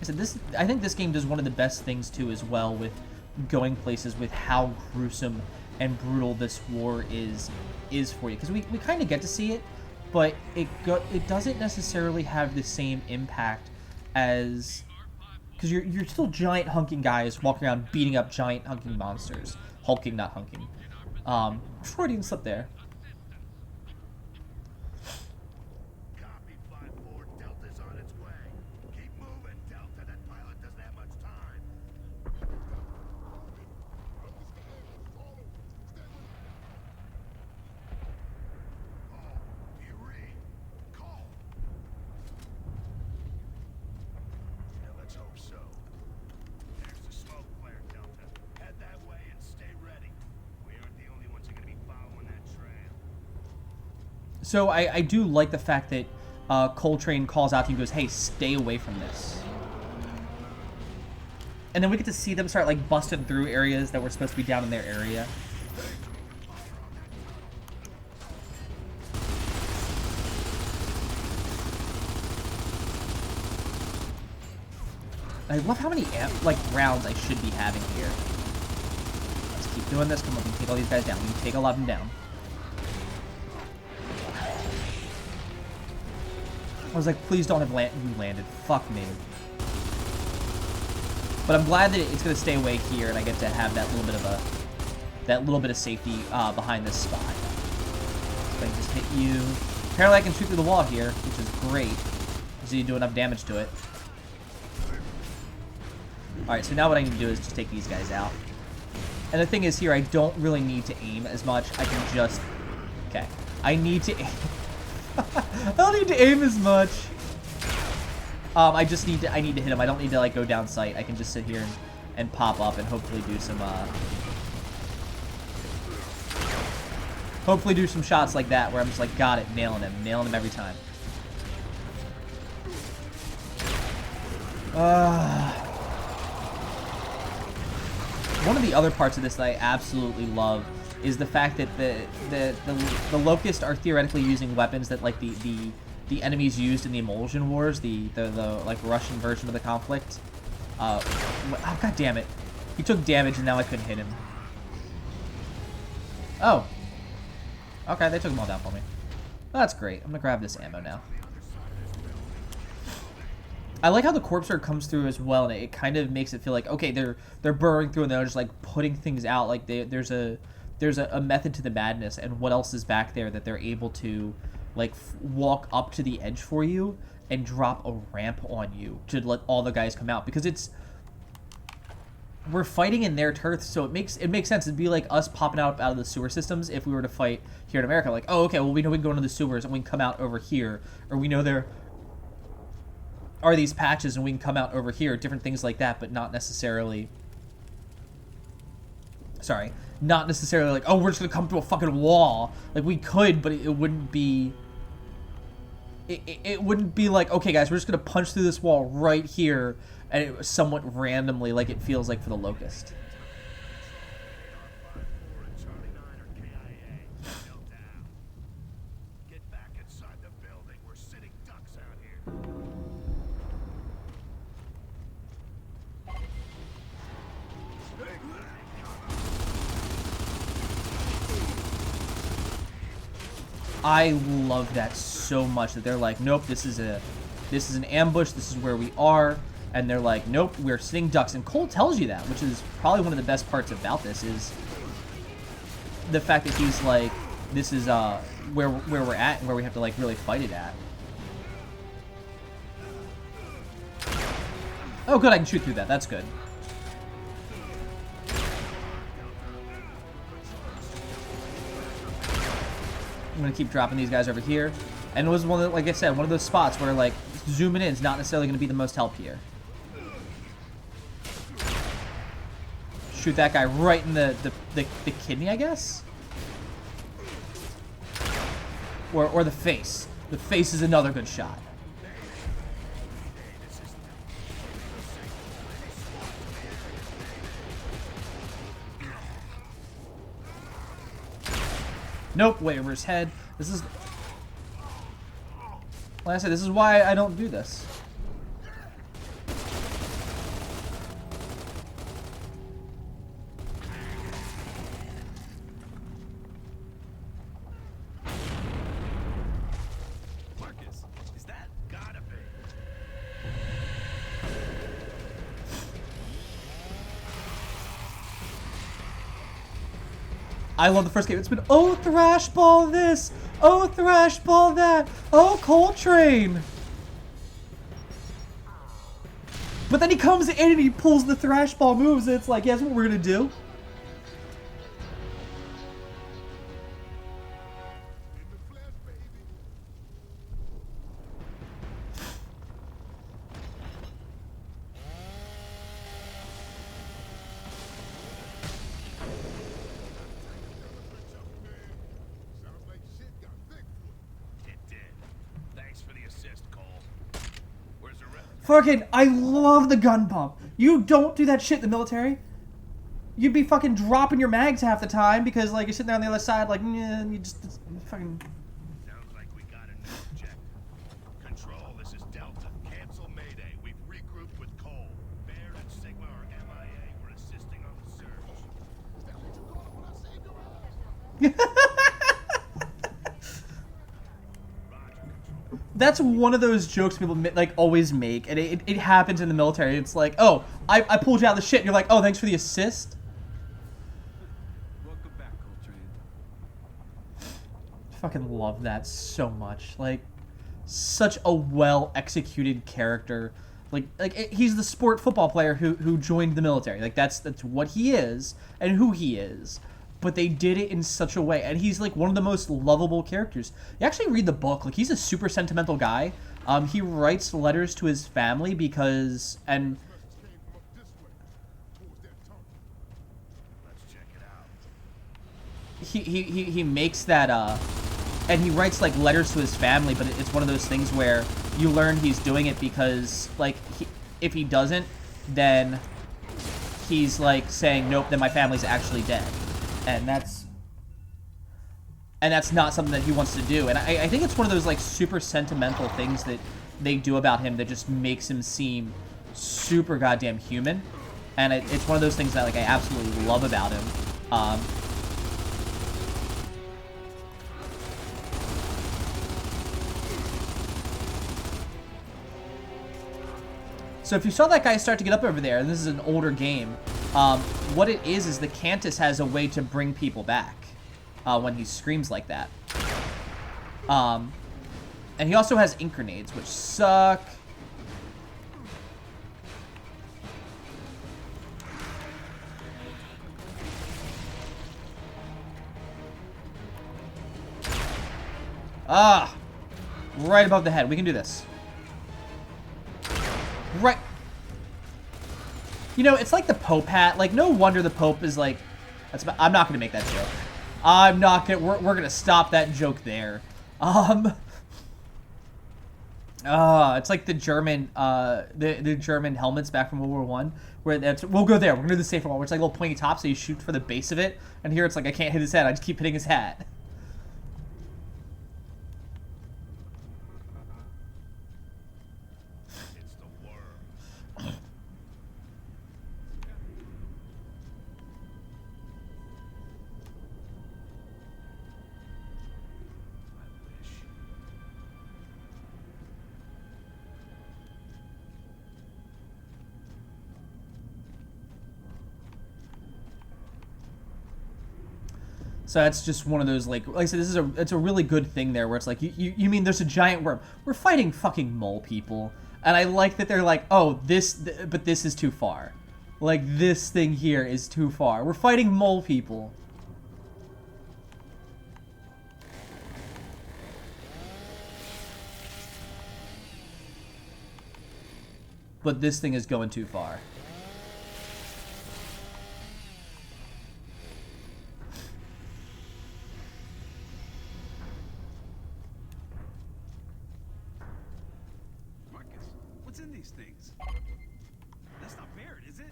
I said this. I think this game does one of the best things too, as well, with going places with how gruesome and brutal this war is for you, because we kind of get to see it, but it doesn't necessarily have the same impact as, because you're still giant hunking guys walking around beating up giant hunking monsters, hulking, not hunking. Freudian slip there. So I do like the fact that Coltrane calls out to you and goes, hey, stay away from this. And then we get to see them start, like, busting through areas that were supposed to be down in their area. I love how many, rounds I should be having here. Let's keep doing this. Come on, we can take all these guys down. We can take a lot of them down. I was like, please don't have you landed. Fuck me. But I'm glad that it's going to stay away here, and I get to have that little bit of safety behind this spot. So I can just hit you. Apparently I can shoot through the wall here, which is great. So you do enough damage to it. Alright, so now what I need to do is just take these guys out. And the thing is here, I don't really need to aim as much. I can just... Okay. I need to aim... I don't need to aim as much. I need to hit him. I don't need to, like, go down sight. I can just sit here and pop up and hopefully do some, hopefully do some shots like that where I'm just like, got it, nailing him every time. One of the other parts of this that I absolutely love is the fact that the Locust are theoretically using weapons that, like, the enemies used in the Emulsion Wars, the like Russian version of the conflict. Oh, god damn it. He took damage and now I couldn't hit him. Oh. Okay, they took them all down for me. Well, that's great. I'm gonna grab this ammo now. I like how the corpse horde comes through as well, and it kind of makes it feel like, okay, they're burrowing through and they're just, like, putting things out. Like, there's a method to the madness, and what else is back there that they're able to, like, walk up to the edge for you and drop a ramp on you to let all the guys come out, because we're fighting in their turf, so it makes sense. It'd be like us popping out of the sewer systems if we were to fight here in America. Like, oh, okay, well, we know we can go into the sewers and we can come out over here, or we know there are these patches and we can come out over here, different things like that, but not necessarily... Sorry. Not necessarily like, oh, we're just gonna come through a fucking wall. Like, we could, but it wouldn't be... It wouldn't be like, okay, guys, we're just gonna punch through this wall right here, and it was somewhat randomly, like it feels like for the Locust. I love that so much, that they're like, nope, this is an ambush, this is where we are, and they're like, nope, we're sitting ducks. And Cole tells you that, which is probably one of the best parts about this, is the fact that he's like, this is where we're at and where we have to, like, really fight it at. Oh, good, I can shoot through that. That's good. I'm gonna keep dropping these guys over here, and it was one of, like I said, one of those spots where, like, zooming in is not necessarily gonna be the most help here. Shoot that guy right in the kidney, I guess, or the face. The face is another good shot. Nope, way over his head. This is... Like I said, this is why I don't do this. I love the first game. It's been, oh, thrash ball this. Oh, thrash ball that. Oh, Coltrane. But then he comes in and he pulls the thrash ball moves, and it's like, yeah, that's what we're going to do. Fucking, I love the gun pump. You don't do that shit in the military. You'd be fucking dropping your mags half the time because, like, you're sitting there on the other side, like, yeah, you just fucking. Sounds like we got a new objective. Control, this is Delta. Cancel Mayday. We've regrouped with Cole. Bear and Sigma are MIA. We're assisting on the search. Is that what you call it when I saved your ass? That's one of those jokes people like always make, and it happens in the military. It's like, oh, I pulled you out of the shit, and you're like, oh, thanks for the assist. Welcome back, Coltrane. Fucking love that so much. Like, such a well executed character. Like he's the sport football player who joined the military. Like that's what he is and who he is. But they did it in such a way, and he's like one of the most lovable characters. You actually read the book, like he's a super sentimental guy. He writes letters to his family because, and he makes that and he writes like letters to his family, but it's one of those things where you learn he's doing it because like if he doesn't, then he's like saying, nope, then my family's actually dead. And that's not something that he wants to do. And I think it's one of those like super sentimental things that they do about him that just makes him seem super goddamn human. And it's one of those things that like I absolutely love about him. So if you saw that guy start to get up over there, and this is an older game, what it is the Cantus has a way to bring people back when he screams like that. And he also has ink grenades, which suck. Ah! Right above the head. We can do this. Right. You know, it's like the Pope hat. Like, no wonder the Pope is like... I'm not going to make that joke. I'm not going to... We're going to stop that joke there. It's like the German... the German helmets back from World War One, where that's... We'll go there. We're going to do the safer one, where it's like a little pointy top, so you shoot for the base of it. And here it's like, I can't hit his head. I just keep hitting his hat. So that's just one of those, like I said, it's a really good thing there, where it's like, you mean there's a giant worm? We're fighting fucking mole people. And I like that they're like, oh, but this is too far. Like, this thing here is too far. We're fighting mole people. But this thing is going too far. What's in these things? That's not Barrett, is it?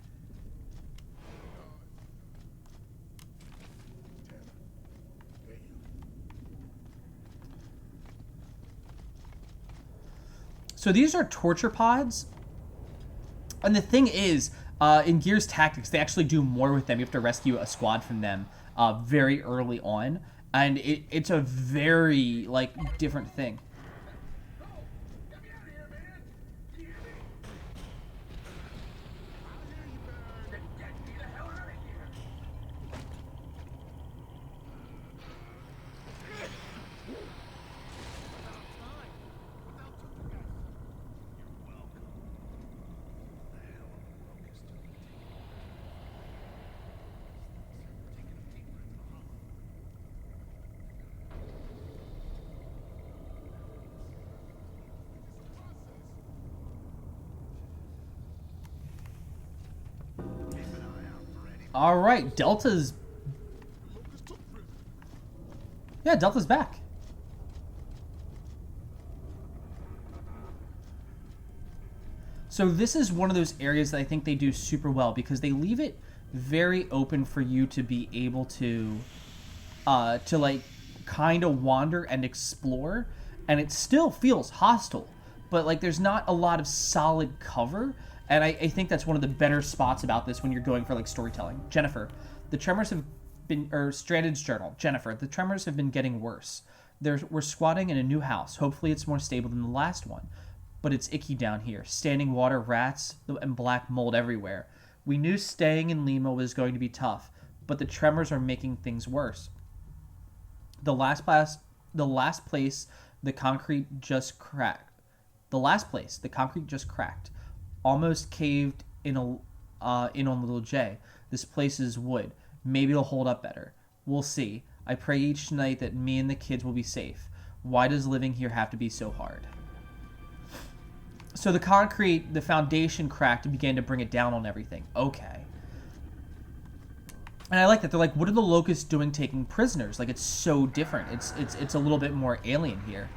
So these are torture pods. And the thing is, in Gears Tactics, they actually do more with them. You have to rescue a squad from them very early on. And it's a very, like, different thing. All right, Delta's... Yeah, Delta's back. So this is one of those areas that I think they do super well because they leave it very open for you to be able to like kind of wander and explore, and it still feels hostile, but like there's not a lot of solid cover, and I think that's one of the better spots about this when you're going for like storytelling. Jennifer, the tremors have been, or Stranded's journal. Jennifer, the tremors have been getting worse. We're squatting in a new house. Hopefully it's more stable than the last one. But it's icky down here. Standing water, rats, and black mold everywhere. We knew staying in Lima was going to be tough, but the tremors are making things worse. The last place, the concrete just cracked. Almost caved in on Little J. This place is wood. Maybe it'll hold up better. We'll see. I pray each night that me and the kids will be safe. Why does living here have to be so hard? So the concrete, the foundation cracked and began to bring it down on everything. Okay. And I like that. They're like, what are the Locusts doing taking prisoners? Like, it's so different. It's a little bit more alien here.